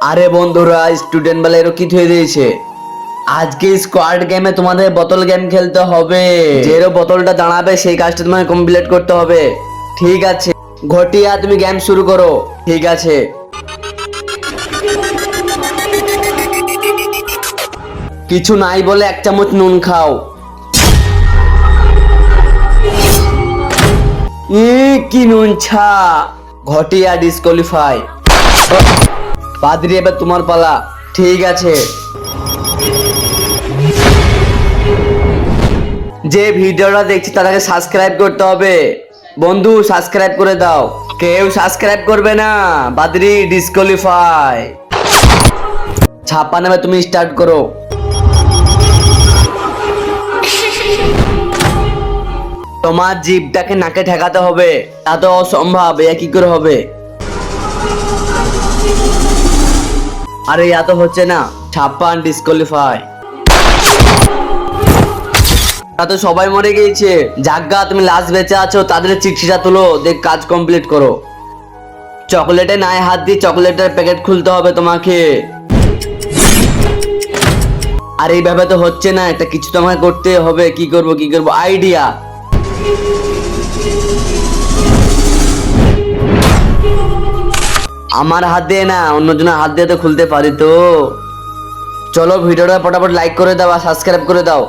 আরে বন্ধুরা, স্টুডেন্ট বেলা এরও কি থয়ে দিয়েছে। আজকে স্কোয়াড গেমে তোমাদের বোতল গেম খেলতে হবে। যেরো বোতলটা দাঁড়াবে সেই কাজটা তোমাকে কমপ্লিট করতে হবে। ঠিক আছে ঘটিয়া, তুমি গেম শুরু করো। ঠিক আছে। কিছু নাই বলে 1 চামচ নুন খাও। কি নুন ছা। ঘটিয়া ডিসকোয়ালিফাই। পাদ্রি, এবার তোমার পালা। ঠিক আছে। যে ভিডিওটা দেখছি তাদেরকে সাবস্ক্রাইব করতে হবে। বন্ধু সাবস্ক্রাইব করে দাও। কেউ সাবস্ক্রাইব করবে না, বাদরি ডিসকোয়ালিফাই। ছাপা নেবে, তুমি স্টার্ট করো। তোমার জিভটাকে নাকে ঠেকাতে হবে। তা তো অসম্ভব, এ কি করে হবে। আরে ইয়া তো হচ্ছে না। ছাপ্পান ডিসকোয়ালিফাই। তা তো সবাই মরে গিয়েছে। জাগ্গা, তুমি লাস্ট বেঁচে আছো, তাদের চিঠিটা তুলো, দেখ কাজ কমপ্লিট করো। চকলেটে নাই হাত দিয়ে চকলেটের প্যাকেট খুলতে হবে তোমাকে। আর এইভাবে তো হচ্ছে না, এটা কিছু তো আমাকে করতে হবে। কি করব আইডিয়া। আমার হাত দিয়ে না, অন্যজনের হাত দিয়ে তো খুলতে পারি তো। চলো ভিডিওটা ফটাফট লাইক করে দাও আর সাবস্ক্রাইব করে দাও।